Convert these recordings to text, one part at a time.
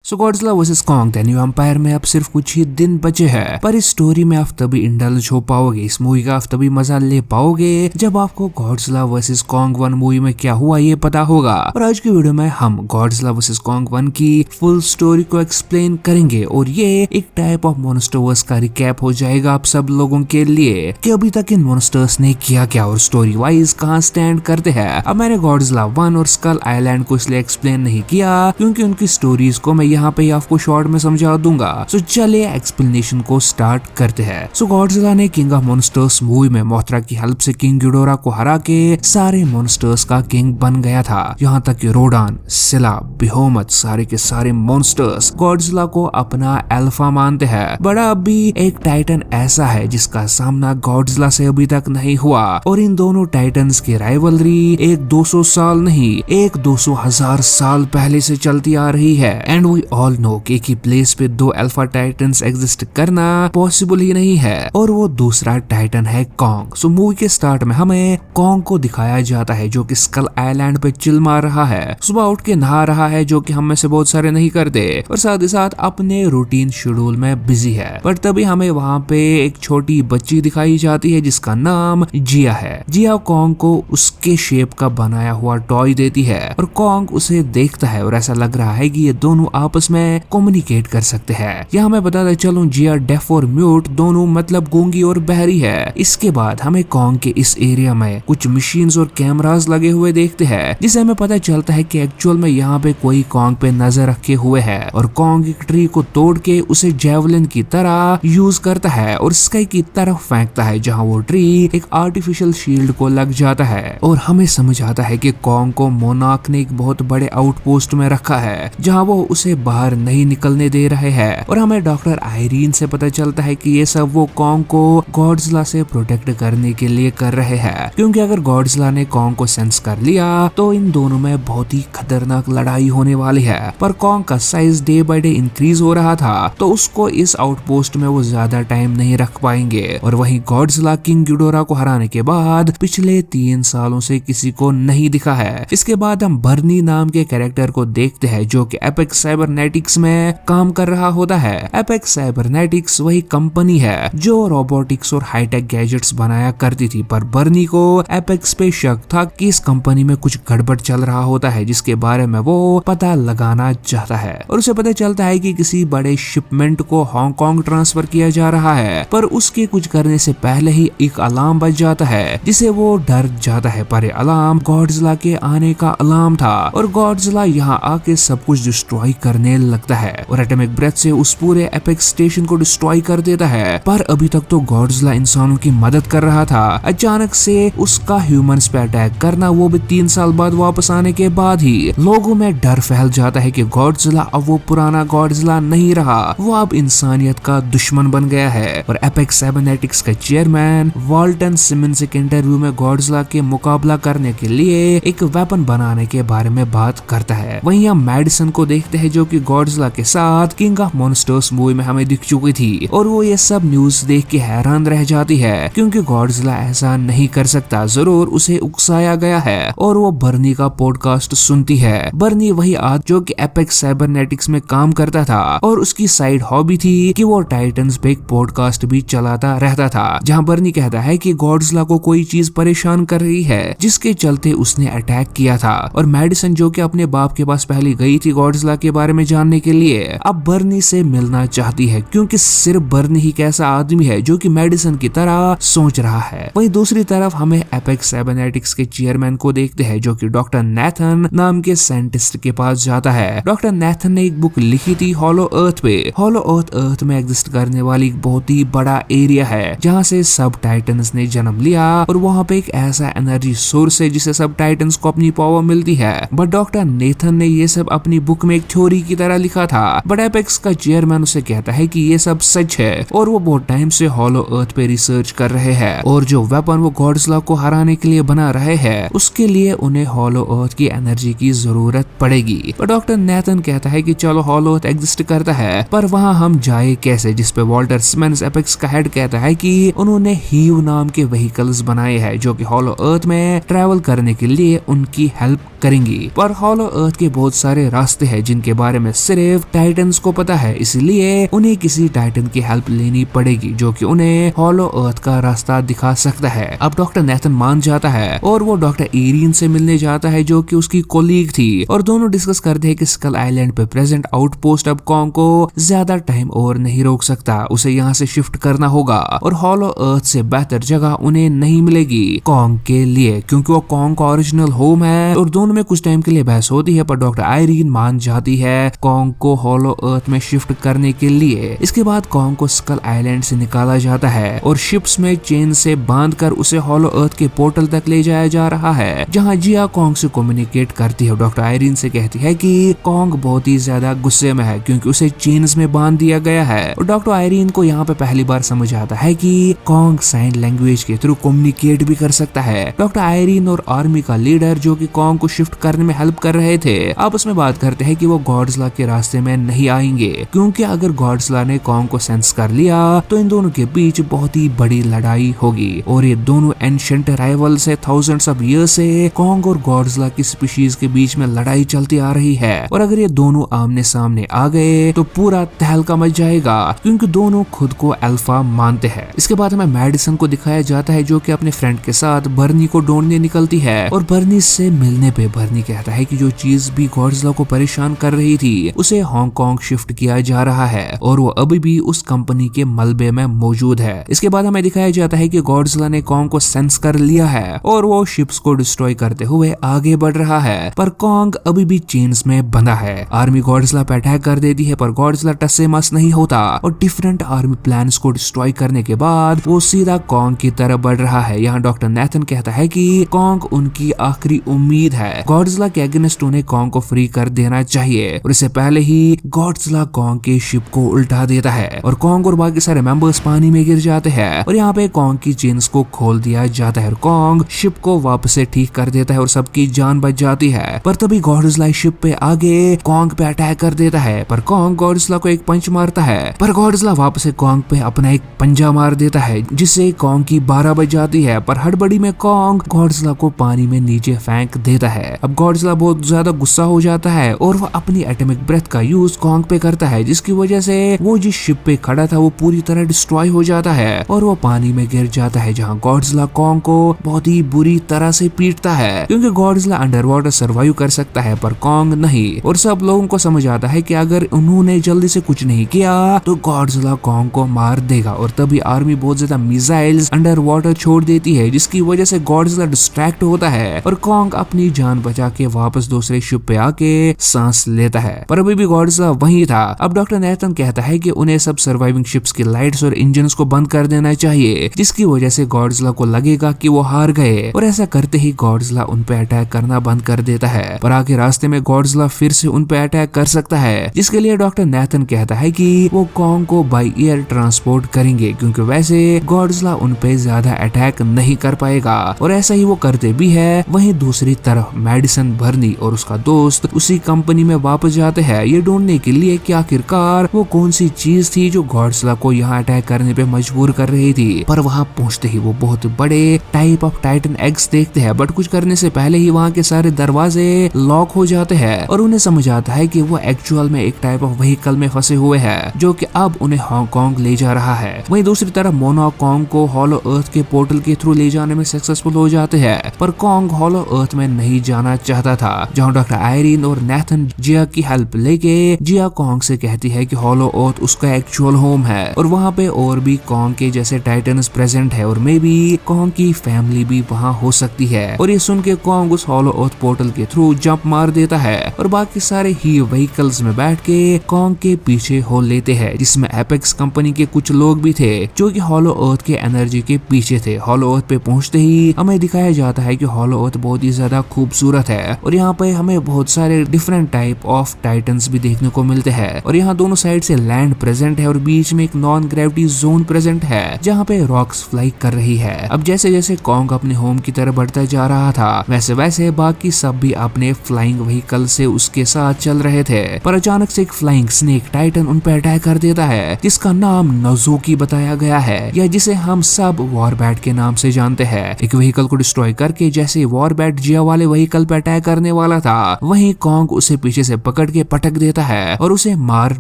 So Godzilla versus Kong the New Empire में अब सिर्फ कुछ ही दिन बचे हैं, पर इस स्टोरी में आप तभी इंडल्ज हो पाओगे, इस मूवी का आप तभी मजा ले पाओगे जब आपको गॉडजिला वर्सेस कॉन्ग 1 मूवी में क्या हुआ ये पता होगा। और आज की वीडियो में हम गॉडजिला वर्सेस कॉन्ग 1 की फुल स्टोरी को एक्सप्लेन करेंगे और ये एक टाइप ऑफ मॉन्स्टर्स का रिकैप हो जाएगा आप सब लोगों के लिए कि अभी तक इन मॉन्स्टर्स ने किया क्या और स्टोरी वाइज कहाँ स्टैंड करते हैं। अब मैंने गॉडजिला 1 और स्कल आइलैंड को इसलिए एक्सप्लेन नहीं किया क्योंकि उनकी स्टोरीज को मैं यहाँ पे आपको शॉर्ट में समझा दूंगा। सो चलिए एक्सप्लेनेशन को स्टार्ट करते हैं। सो गॉडजिला ने किंग ऑफ मॉन्स्टर्स मूवी में मोथरा की हेल्प से किंग गिडोरा को हरा के सारे मॉन्स्टर्स का किंग बन गया था, यहाँ तक कि रोडान, सिला, बेहोमत, सारे के सारे मॉन्स्टर्स गॉडजिला को अपना अल्फा मानते हैं। बड़ा अब भी एक टाइटन ऐसा है जिसका सामना गॉडजिला से अभी तक नहीं हुआ और इन दोनों टाइटन्स की राइवलरी एक 200 साल नहीं, एक 200,000 साल पहले से चलती आ रही है। एंड वी ऑल नो कि एक ही प्लेस पे दो अल्फा टाइटन्स एग्जिस्ट करना पॉसिबल ही नहीं है और वो दूसरा टाइटन है कॉन्ग। सो मूवी के स्टार्ट में हमें कॉन्ग को दिखाया जाता है जो कि स्कल आइलैंड पे चिल मार रहा है, सुबह उठ के नहा रहा है जो कि हम में से बहुत सारे नहीं करते और साथ ही साथ अपने रूटीन शेड्यूल में बिजी है। पर तभी हमें वहाँ पे एक छोटी बच्ची दिखाई जाती है जिसका नाम जिया है। जिया कॉन्ग को उसके शेप का बनाया हुआ टॉय देती है और कॉन्ग उसे देखता है और ऐसा लग रहा है कि ये दोनों आपस में कम्युनिकेट कर सकते हैं। यहाँ मैं बताता चलूं जिया डेफ और म्यूट दोनों मतलब गूंगी और बहरी है। इसके बाद हमें कॉन्ग के इस एरिया में कुछ मशीन्स और कैमरास लगे हुए देखते हैं जिससे हमें पता चलता है कि एक्चुअल में यहाँ पे कोई कॉन्ग पे नजर रखे हुए है और कॉन्ग एक ट्री को तोड़ के उसे जेवलिन की तरह यूज करता है और स्काई की तरफ फेंकता है जहाँ वो ट्री एक आर्टिफिशियल शील्ड को लग जाता है और हमें समझ आता है कि कॉन्ग को मोनार्क ने एक बहुत बड़े आउटपोस्ट में रखा है जहाँ वो उसे बाहर नहीं निकलने दे रहे हैं। और हमें डॉक्टर आयरीन से पता चलता है कि ये सब वो कॉन्ग को गॉडजिला से प्रोटेक्ट करने के लिए कर रहे हैं, क्योंकि अगर गॉडजिला ने कॉन्ग को सेंस कर लिया तो इन दोनों में बहुत ही खतरनाक लड़ाई होने वाली है। पर कॉन्ग का size day by day increase हो रहा था तो उसको इस आउटपोस्ट में वो ज्यादा टाइम नहीं रख पाएंगे। और वहीं गॉडजिला किंग गिडोरा को हराने के बाद पिछले 3 सालों से किसी को नहीं दिखा है। इसके बाद हम बर्नी नाम के कैरेक्टर को देखते हैं जो कि एपेक्स साइबरनेटिक्स में काम कर रहा होता है। एपेक्स साइबरनेटिक्स वही कंपनी है जो रोबोटिक्स और हाईटेक गैजेट्स बनाया करती थी, पर बर्नी को एपेक्स पे शक था कि इस कंपनी में कुछ गड़बड़ चल रहा होता है जिसके बारे में वो पता लगाना चाहता है। और उसे पता चलता है कि किसी बड़े शिपमेंट को हांगकांग ट्रांसफर किया जा रहा है, पर उसके कुछ करने से पहले ही एक अलार्म बज जाता है जिसे वो डर जाता है। पर अलार्म गॉडजिला के आने का अलार्म था और गॉडजिला यहाँ आके सब कुछ डिस्ट्रॉय करने लगता है और एटॉमिक ब्रेथ से उस पूरे एपेक्स स्टेशन को डिस्ट्रॉय कर देता है। पर अभी तक तो गॉडजिला इंसानों की मदद कर रहा था, अचानक से उसका ह्यूमंस पे अटैक करना, वो भी 3 साल बाद वापस आने के बाद ही लोगों में डर फैल जाता है कि गॉडजिला अब वो पुराना गॉडजिला नहीं रहा, वो अब इंसानियत का दुश्मन बन गया है। और एपेक्स साइबरनेटिक्स का चेयरमैन वाल्टन सिमंस एक इंटरव्यू में गॉडजिला के मुकाबला करने के लिए एक वेपन बनाने के बारे में बात करता है। वहीं हम मेडिसन को देखते हैं जो कि गॉडजिला के साथ किंग ऑफ मॉन्स्टर्स मूवी में हमें दिख चुकी थी और वो ये सब न्यूज देख के हैरान रह जाती है क्योंकि गॉडजिला ऐसा नहीं कर सकता, जरूर उसे उकसाया गया है। और वो बर्नी का पॉडकास्ट सुनती है। बर्नी वही आदमी जो कि एपेक्स साइबरनेटिक्स में काम करता था और उसकी साइड हॉबी थी कि वो टाइटन्स पे एक पॉडकास्ट भी चलाता रहता था जहाँ बर्नी कहता है कि गॉडजिला को कोई चीज परेशान कर रही है जिसके चलते उसने अटैक किया था। और मेडिसन जो कि अपने बाप के पास पहले गई थी गॉडजिला के बारे में जानने के लिए, अब बर्नी से मिलना चाहती है क्योंकि सिर्फ बर्नी ही एक ऐसा आदमी है जो कि मेडिसन की तरह सोच रहा है। वहीं दूसरी तरफ हमें एपेक्स साइबरनेटिक्स के चेयरमैन को देखते हैं जो कि डॉक्टर नेथन नाम के साइंटिस्ट के पास जाता है। डॉक्टर नेथन ने एक बुक लिखी थी हॉलो अर्थ पे। हॉलो अर्थ में एग्जिस्ट करने वाली एक बहुत ही बड़ा एरिया है जहाँ से सब टाइटन्स ने जन्म लिया और वहाँ पे एक ऐसा एनर्जी सोर्स है जिसे सब टाइटन्स को अपनी पावर मिलती है। बट डॉक्टर नेथन ने ये सब अपनी बुक में एक थ्योरी की तरह लिखा था, बट एपेक्स का चेयरमैन उसे कहता है कि ये सब सच है और वो बहुत टाइम से हॉलो अर्थ पे रिसर्च कर रहे हैं और जो वेपन वो गॉडजिला को हराने के लिए बना रहे हैं उसके लिए उन्हें हॉलो अर्थ की एनर्जी की जरूरत पड़ेगी। और डॉक्टर नेथन कहता है कि चलो हॉलो अर्थ एग्जिस्ट करता है, पर वहाँ हम जाए कैसे, जिसपे वॉल्टर सिमंस एपेक्स का हेड कहता है कि उन्होंने हीव नाम के व्हीकल्स बनाए हैं जो कि हॉलो अर्थ में ट्रैवल करने के लिए उनकी हेल्प करेंगी। पर हॉलो अर्थ के बहुत सारे रास्ते हैं जिनके बारे बारे में सिर्फ टाइटन्स को पता है, इसलिए उन्हें किसी टाइटन की हेल्प लेनी पड़ेगी जो कि उन्हें हॉलो अर्थ का रास्ता दिखा सकता है। अब डॉक्टर नेथन मान जाता है और वो डॉक्टर एरिन से मिलने जाता है जो कि उसकी कोलीग थी, और दोनों डिस्कस करते हैं कि स्कल आइलैंड पे प्रेजेंट आउटपोस्ट अब कॉन्ग को ज्यादा टाइम और नहीं रोक सकता, उसे यहाँ से शिफ्ट करना होगा और हॉलो अर्थ से बेहतर जगह उन्हें नहीं मिलेगी कॉन्ग के लिए, क्योंकि वो कॉन्ग का ओरिजिनल होम है। और दोनों में कुछ टाइम के लिए बहस होती है, पर डॉक्टर आयरीन मान जाती है कॉन्ग को हॉलो अर्थ में शिफ्ट करने के लिए। इसके बाद कॉन्ग को स्कल आइलैंड से निकाला जाता है और शिप्स में चेन से बांधकर उसे हॉलो अर्थ के पोर्टल तक ले जाया जा रहा है, जहाँ जिया कॉन्ग से कम्युनिकेट करती है। डॉक्टर आयरीन से कहती है कि कॉन्ग बहुत ही ज्यादा गुस्से में है क्योंकि उसे चेन्स में बांध दिया गया है, और डॉक्टर आयरीन को यहाँ पे पहली बार समझ आता है कि कॉन्ग साइन लैंग्वेज के थ्रू कम्युनिकेट भी कर सकता है। डॉक्टर आयरीन और आर्मी का लीडर जो कि कॉन्ग को शिफ्ट करने में हेल्प कर रहे थे आपस में बात करते हैं कि वो गॉडजिला के रास्ते में नहीं आएंगे, क्योंकि अगर गॉडजिला ने कॉन्ग को सेंस कर लिया तो इन दोनों के बीच बहुत ही बड़ी लड़ाई होगी। और ये दोनों एंशिएंट राइवल्स है, थाउजेंड्स ऑफ ईयर्स से कॉन्ग और गॉडजिला की स्पीशीज के बीच में लड़ाई चलती आ रही है, और अगर ये दोनों आमने सामने आ गए तो पूरा तहलका मच जाएगा, क्योंकि दोनों खुद को अल्फा मानते हैं। इसके बाद हमें मैडिसन को दिखाया जाता है जो कि अपने फ्रेंड के साथ बर्नी को ढूंढने निकलती है, और बर्नी से मिलने पे बर्नी कहता है कि जो चीज भी गॉडजिला को परेशान कर रही थी उसे हांगकांग शिफ्ट किया जा रहा है और वो अभी भी उस कंपनी के मलबे में मौजूद है। इसके बाद हमें दिखाया जाता है कि गॉडजिला ने कॉन्ग को सेंस कर लिया है और वो शिप्स को डिस्ट्रॉय करते हुए आगे बढ़ रहा है, पर कॉन्ग अभी भी चेन्स में बंधा है। आर्मी गॉडजिला पे अटैक कर देती है, पर गॉडजिला टस से मस नहीं होता और डिफरेंट आर्मी प्लान्स को डिस्ट्रॉय करने के बाद वो सीधा कॉन्ग की तरफ बढ़ रहा है। यहाँ डॉक्टर नेथन कहता है कि कॉन्ग उनकी आखिरी उम्मीद है, गॉडजिला के अगेंस्ट उन्हें कॉन्ग को फ्री कर देना चाहिए। और इससे पहले ही गॉडजिला कॉन्ग के शिप को उल्टा देता है और कॉन्ग और बाकी सारे मेंबर्स पानी में गिर जाते हैं, और यहाँ पे कॉन्ग की चेन्स को खोल दिया जाता है और कॉन्ग शिप को वापस से ठीक कर देता है और सबकी जान बच जाती है। पर तभी गॉडजिला शिप पे आगे कॉन्ग पे अटैक कर देता है, पर कॉन्ग गॉडजिला को एक पंच मारता है, पर गॉडजिला वापस से कॉन्ग पे अपना एक पंजा मार देता है जिससे कॉन्ग की 12 बज जाती है। पर हड़बड़ी में कॉन्ग गॉडजिला को पानी में नीचे फेंक देता है। अब गॉडजिला बहुत ज्यादा गुस्सा हो जाता है और वह अपनी एटॉमिक ब्रेथ का यूज कॉन्ग पे करता है, जिसकी वजह से वो जिस शिप पे खड़ा था वो पूरी तरह डिस्ट्रॉय हो जाता है और वो पानी में गिर जाता है, जहाँ गॉडजिला कॉन्ग को बहुत ही बुरी तरह से पीटता है, क्योंकि गॉडजिला अंडर वाटर सर्वाइव कर सकता है पर कॉन्ग नहीं। और सब लोगों को समझ आता है कि अगर उन्होंने जल्दी से कुछ नहीं किया तो गॉडजिला कॉन्ग को मार देगा, और तभी आर्मी बहुत ज्यादा मिसाइल्स अंडर वाटर छोड़ देती है, जिसकी वजह से गॉडजिला डिस्ट्रैक्ट होता है और कॉन्ग अपनी जान बचा के वापस दूसरे शिप पे आके सांस लेता है। पर अभी भी गॉडजिला वहीं था। अब डॉक्टर नेथन कहता है कि उन्हें सब सर्वाइविंग शिप्स की लाइट्स और इंजन्स को बंद कर देना चाहिए, जिसकी वजह से गॉडजिला को लगेगा कि वो हार गए, और ऐसा करते ही गॉडजिला उन पे अटैक करना बंद कर देता है। पर आगे रास्ते में गॉडजिला फिर से उन पे अटैक कर सकता है, जिसके लिए डॉक्टर नेथन कहता है कि वो कॉन्ग को बाय एयर ट्रांसपोर्ट करेंगे, क्योंकि वैसे गॉडजिला उन पे ज्यादा अटैक नहीं कर पाएगा। और ऐसा ही वो करते भी है। वहीं दूसरी तरफ मेडिसन, बर्नी और उसका दोस्त उसी कंपनी में वापस जाते हैं ये ढूंढने के लिए कि आखिरकार वो कौन सी चीज थी जो गॉडजिला को यहाँ अटैक करने पे मजबूर कर रही थी। पर वहाँ पहुँचते ही वो बहुत बड़े टाइप ऑफ टाइटन एग्स देखते हैं, बट कुछ करने से पहले ही वहाँ के सारे दरवाजे लॉक हो जाते हैं और उन्हें समझ आता है कि वो एक्चुअल में एक टाइप ऑफ व्हीकल में फंसे हुए हैं जो कि अब उन्हें हांगकांग ले जा रहा है। वहीं दूसरी तरफ मोना कॉन्ग को हॉलो अर्थ के पोर्टल के थ्रू ले जाने में सक्सेसफुल हो जाते हैं, पर कॉन्ग हॉलो अर्थ में नहीं जाना चाहता था, जहाँ डॉक्टर आयरीन और नेथन जिया की हेल्प लेके जिया कॉन्ग से कहती है कि हॉलो अर्थ उसका एक्चुअल होम है और वहाँ पे और भी कॉन्ग के जैसे टाइटन्स प्रेजेंट है और मे बी कॉन्ग की फैमिली भी वहाँ हो सकती है। और ये सुन के कॉन्ग उस हॉलो अर्थ पोर्टल के थ्रू जंप मार देता है और बाकी सारे ही व्हीकल्स में बैठ के कॉन्ग के पीछे हो लेते हैं, जिसमें एपेक्स कंपनी के कुछ लोग भी थे जो कि हॉलो अर्थ के एनर्जी के पीछे थे। हॉलो अर्थ पे पहुंचते ही हमें दिखाया जाता है कि हॉलो अर्थ बहुत ही ज्यादा खूबसूरत है और यहाँ पे हमें बहुत सारे डिफरेंट टाइप ऑफ टाइटन्स भी देखने को मिलते हैं और यहाँ दोनों साइड से लैंड प्रेजेंट है और बीच में एक नॉन ग्रेविटी जोन प्रेजेंट है जहाँ पे रॉक्स फ्लाई कर रही है। अब जैसे जैसे कॉन्ग अपने होम की तरफ बढ़ता जा रहा था वैसे वैसे बाकी सब भी अपने फ्लाइंग व्हीकल से उसके साथ चल रहे थे, पर अचानक से एक फ्लाइंग स्नेक टाइटन उन पर अटैक कर देता है जिसका नाम नज़ुकी बताया गया है या जिसे हम सब वॉरबैट के नाम से जानते हैं। एक व्हीकल को डिस्ट्रॉय करके जैसे वॉरबैट जिया वाले व्हीकल पे अटैक करने वाला था वहीं कॉन्ग उसे पीछे से पकड़ के पटक देता है और उसे मार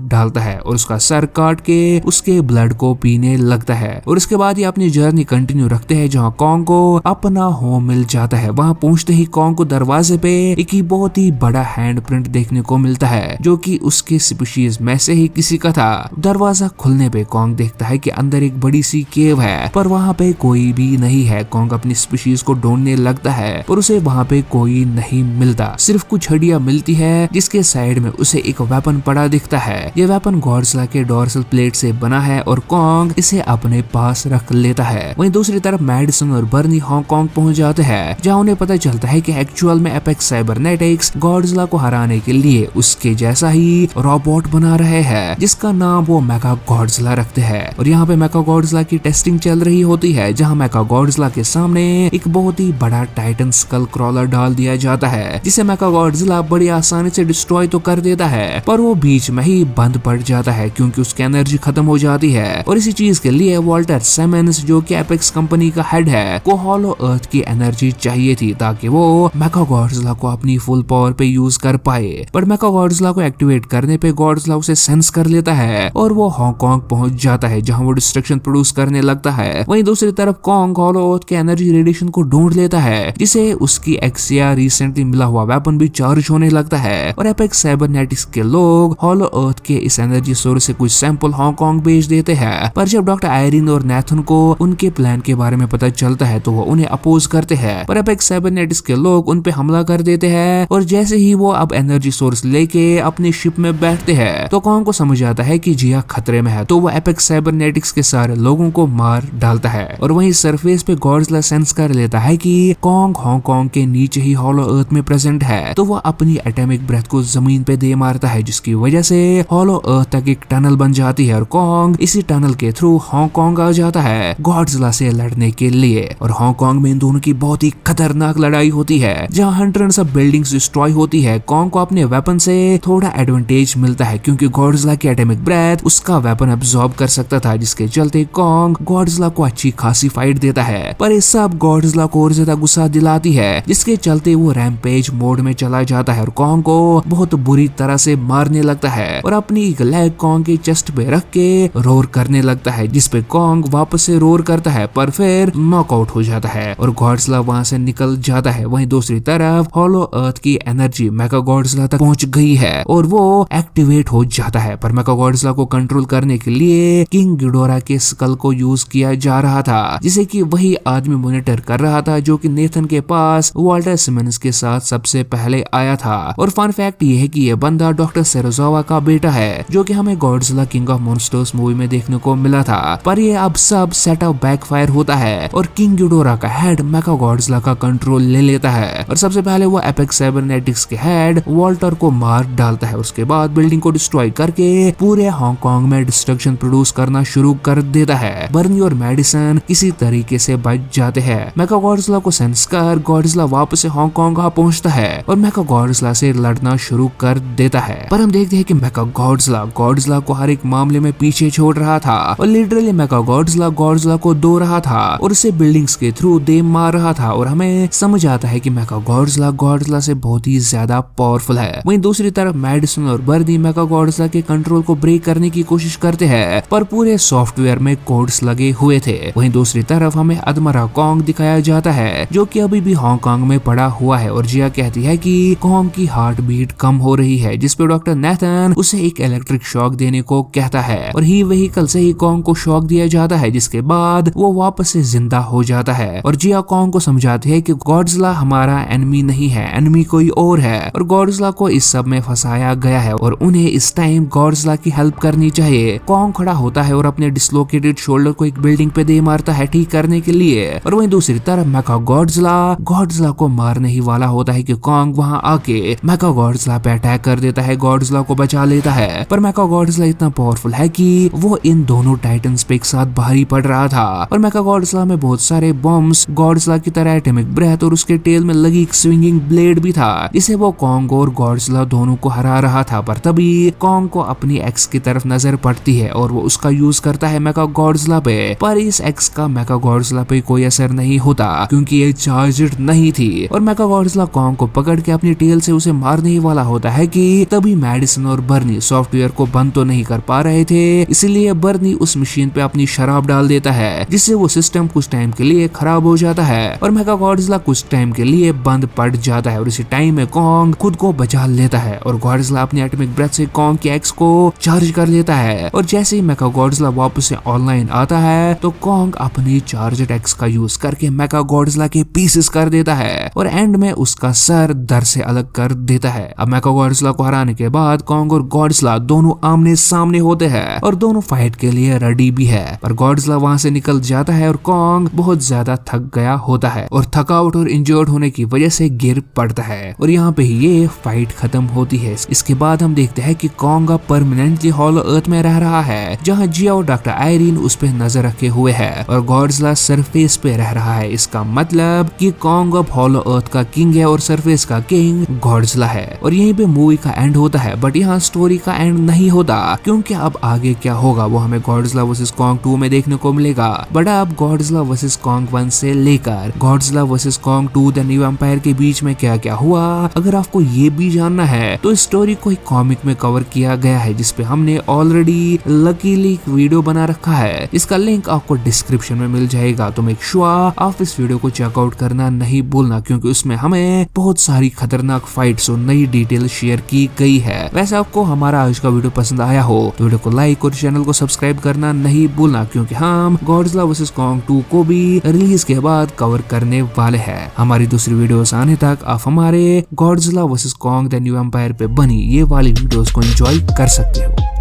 डालता है और उसका सर काट के उसके ब्लड को पीने लगता है। और इसके बाद ये अपनी जर्नी कंटिन्यू रखते हैं जहाँ कॉन्ग को अपना होम मिल जाता है। वहाँ पहुंचते ही कॉन्ग को दरवाजे पे एक ही बहुत ही बड़ा हैंड प्रिंट देखने को मिलता है जो कि उसके स्पीशीज में से ही किसी का था। दरवाजा खुलने पे कॉन्ग देखता है कि अंदर एक बड़ी सी केव है पर वहाँ पे कोई भी नहीं है। कॉन्ग अपनी स्पीशीज को ढूंढने लगता है पर उसे वहाँ पे कोई नहीं मिलता, सिर्फ कुछ हड्डियां मिलती है जिसके साइड में उसे एक वेपन पड़ा दिखता है। ये वेपन गॉडजिला के डोर्सल प्लेट से बना है और कॉन्ग इसे अपने पास रख लेता है। वहीं दूसरी तरफ मैडिसन और बर्नी हांगकांग पहुंच जाते हैं जहां उन्हें पता चलता है कि एक्चुअल में एपेक्स साइबरनेटिक्स गॉडजिला को हराने के लिए उसके जैसा ही रोबोट बना रहे हैं जिसका नाम वो मेगा गॉडजिला रखते हैं। और यहाँ पे मेगा गॉडजिला की टेस्टिंग चल रही होती है जहाँ मेगा गॉडजिला के सामने एक बहुत ही बड़ा टाइटन स्कल क्रॉलर डाल दिया जाता है जिसे मेगा गॉडजिला बड़ी आसानी से डिस्ट्रॉय तो कर देता है पर वो बीच में ही बंद पड़ जाता है क्योंकि उसकी एनर्जी खत्म हो जाती है। और इसी चीज के लिए वॉल्टर सिमंस जो कि एपेक्स कंपनी का हेड है को हॉलो अर्थ की एनर्जी चाहिए थी ताकि वो मेगा गॉडजिला को अपनी फुल पावर पे यूज कर पाए। पर मेगा गॉडजिला को एक्टिवेट करने पे गॉडजिला उसे सेंस कर लेता है और वो हांगकांग पहुंच जाता है जहां वो डिस्ट्रक्शन प्रोड्यूस करने लगता है। वहीं दूसरी तरफ कॉन्ग हॉलो अर्थ के एनर्जी रेडिएशन को ढूंढ लेता है जिसे उसकी एक्सिया रिसेंटली मिला हुआ वेपन भी चार्ज होने लगता है। और एपेक्स साइबरनेटिक्स के लोग हॉलो अर्थ के इस एनर्जी सोर्स से कुछ सैंपल हांगकांग भेज देते हैं पर जब डॉक्टर आयरिन और नेथन को उनके प्लान के बारे में पता चलता है तो वो उन्हें अपोज करते हैं। पर एपेक्स साइबरनेटिक्स के लोग उन पे हमला कर देते हैं और जैसे ही वो अब एनर्जी सोर्स लेके अपनी शिप में बैठते हैं तो कॉन्ग को समझ आता है कि जिया खतरे में है तो वो एपेक्स साइबरनेटिक्स के सारे लोगों को मार डालता है। और वहीं सरफेस पे गॉडजिला सेंस कर लेता है कि कॉन्ग हांगकांग के नीचे ही हॉलो अर्थ में प्रेजेंट है तो वो अपनी एटॉमिक ब्रेथ को जमीन पे दे मारता है जिसकी वजह से हॉलो अर्थ तक एक टनल बन जाती है और कॉन्ग इसी टनल के थ्रू हांगकांग आ जाता है गॉडजिला से लड़ने के लिए। और हांगकांग में इन दोनों की बहुत ही खतरनाक लड़ाई होती है जहां हंड्रेड्स ऑफ बिल्डिंग्स डिस्ट्रॉय होती है। कॉन्ग को अपने वेपन से थोड़ा एडवांटेज मिलता है क्योंकि गॉडजिला की एटॉमिक ब्रेथ उसका वेपन अब्सॉर्ब कर सकता था जिसके चलते कॉन्ग गॉडजिला को अच्छी खासी फाइट देता है। पर ये सब गॉडजिला को और ज्यादा गुस्सा दिलाती है जिसके चलते वो रैम्पेज मोड में चला जाता है और कॉन्ग को बहुत बुरी तरह से मारने लगता है और अपनी एक लेग कॉन्ग के चेस्ट पे रख के रोर करने लगता है जिसपे कॉन्ग वापस से रोर करता है पर फिर नॉकआउट हो जाता है और गॉडजिला वहां से निकल जाता है। वहीं दूसरी तरफ हॉलो अर्थ की एनर्जी मेगा गॉडजिला तक पहुंच गई है और वो एक्टिवेट हो जाता है। पर मेगा गॉडजिला को कंट्रोल करने के लिए किंग गिडोरा के स्कल को यूज किया जा रहा था जिसे कि वही आदमी मॉनिटर कर रहा था जो कि नेथन के पास वॉल्टर सिमंस के साथ सबसे पहले आया था। और फन फैक्ट ये है कि ये बंदा डॉक्टर सेरोजावा का बेटा है जो कि हमें Godzilla king of monsters movie में देखने को मिला था। पर ये अब सब सेटअप बैकफायर होता है और किंग गिडोरा का हेड मेगा गॉडजिला का कंट्रोल ले लेता है और सबसे पहले वो एपेक्स साइबरनेटिक्स के हेड वॉल्टर को मार डालता है। उसके बाद बिल्डिंग को डिस्ट्रॉय करके पूरे हांगकांग में डिस्ट्रक्शन प्रोड्यूस करना शुरू कर देता है। बर्नी और मेडिसन किसी तरीके से बच जाते हैं। मेगा गॉडजिला को सेंस कर गॉडजिला वापस से हांगकांग आ पहुंचता है और मेगा गॉडजिला से लड़ना शुरू कर देता है। पर हम देखते हैं कि मेगा गॉडजिला को हर एक मामले में पीछे छोड़ रहा था और लिटरली मेगा गॉडजिला को दो रहा था और उसे बिल्डिंग्स के थ्रू दे मार रहा था और हमें समझ आता है कि मेगा गॉडजिला से बहुत ही ज्यादा पावरफुल है। वहीं दूसरी तरफ मेडिसन और बर्नी मेगा गॉडजिला के कंट्रोल को ब्रेक करने की कोशिश करते हैं पर पूरे सॉफ्टवेयर में कोड्स लगे हुए थे। वहीं दूसरी तरफ हमें अदमरा कॉन्ग दिखाया जाता है जो कि अभी भी हांगकांग में पड़ा हुआ है और जिया कहती है कि कॉन्ग की हार्ट बीट कम हो रही है जिसपे डॉक्टर नेथन उसे एक इलेक्ट्रिक शॉक देने को कहता है और ही व्हीकल से ही कॉन्ग को शॉक दिया जाता है जिसके बाद वो वापस से जिंदा हो जाता है। और जिया कॉन्ग को समझाती है कि गॉडजिला हमारा एनिमी नहीं है, एनिमी कोई और है और गॉडजिला को इस सब में फंसाया गया है और उन्हें इस टाइम गॉडजिला की हेल्प करनी चाहिए। कॉन्ग खड़ा होता है और अपने डिसलोकेटेड शोल्डर को एक बिल्डिंग पे दे मारता है ठीक करने के लिए। और वहीं दूसरी तरफ मेगा गॉडजिला को मारने ही वाला होता है कि कॉन्ग वहां आके मेगा गॉडजिला पे अटैक कर देता है, गॉडजिला को बचा लेता है। पर मेगा गॉडजिला इतना पावरफुल है कि वो इन दोनों टाइटन्स पे एक साथ भारी पड़ रहा था और मेगा गॉडजिला में बहुत सारे बॉम्ब्स गॉडजिला की तरह एटॉमिक ब्रेथ और उसके टेल में लगी एक स्विंगिंग ब्लेड भी था जिसे वो कॉन्ग और गॉडजिला दोनों को हरा रहा था। पर तभी कॉन्ग को अपनी एक्स की तरफ नजर पड़ती है और वो उसका यूज करता है मेगा गॉडजिला पे। पर इस एक्स का मेगा गॉडजिला पे कोई असर नहीं होता क्योंकि ये चार्जड नहीं थी और मेगा गॉडजिला कॉन्ग को पकड़ के अपनी टेल से उसे मारने ही वाला होता है कि तभी मैडिसन और बर्नी सॉफ्टवेयर को बंद तो नहीं कर पा रहे थे, इसलिए बर्नी उस मशीन पे अपनी शराब डाल देता है जिससे वो सिस्टम कुछ टाइम के लिए खराब हो जाता है और मेगा गॉडजिला कुछ टाइम के लिए बंद पड़ जाता है। और इसी टाइम में कॉन्ग खुद को बचा लेता है और गॉडजिला अपनी एटॉमिक ब्रेथ से कॉन्ग के एक्स को चार्ज कर लेता है। और जैसे ही मेगा गॉडजिला वापस से ऑनलाइन आता है तो कॉन्ग अपनी चार्जड एक्स का यूज करके मेगा गॉडजिला के पीसेस कर देता है और एंड में उसका सर दर से अलग कर देता है। अब मेगा गॉडजिला को हराने के बाद कॉन्ग और गॉडजिला दोनों आमने सामने होते हैं और दोनों फाइट के लिए रेडी भी है। पर गॉडजिला वहां से निकल जाता है और कॉन्ग बहुत ज्यादा थक गया होता है और थकावट और इंजर्ड होने की वजह से गिर पड़ता है और यहाँ पे ही ये फाइट खत्म होती है। इसके बाद हम देखते हैं कि कॉन्ग अब परमानेंटली हॉलो अर्थ में रह रहा है जहाँ जिया और डॉक्टर आयरीन उस पे नजर रखे हुए है और गॉडजिला सरफेस पे रह रहा है। इसका मतलब कि कॉन्ग अब हॉलो अर्थ का किंग है और सरफेस का किंग गॉडजिला है। और यहीं पे मूवी का एंड होता है, बट यहाँ स्टोरी का एंड नहीं होता क्योंकि अब आगे क्या होगा वो हमें गॉडजिला वर्सेस कॉन्ग 2 में देखने को मिलेगा। बट अब गॉडजिला वर्सेस कॉन्ग 1 से लेकर Godzilla versus Kong 2 the New Empire के बीच में क्या क्या हुआ, अगर आपको ये भी जानना है तो इस स्टोरी को एक कॉमिक में कवर किया गया है जिसपे हमने ऑलरेडी लकीली वीडियो बना रखा है। इसका लिंक आपको डिस्क्रिप्शन में मिल जाएगा, तो मेक श्योर आप इस वीडियो को चेकआउट करना नहीं भूलना क्योंकि उसमें हमें बहुत सारी खतरनाक फाइट्स और नई डिटेल शेयर की गई है। वैसे आपको हमारा आज का वीडियो पसंद आया हो तो वीडियो को लाइक और चैनल को सब्सक्राइब करना नहीं भूलना क्योंकि हम गॉडजिला वर्सेस कॉन्ग 2 को भी रिलीज के बाद कवर करने वाले हैं। हमारी दूसरी वीडियोस आने तक आप हमारे Godzilla versus Kong the New Empire पे बनी ये वाली वीडियोस को एंजॉय कर सकते हो।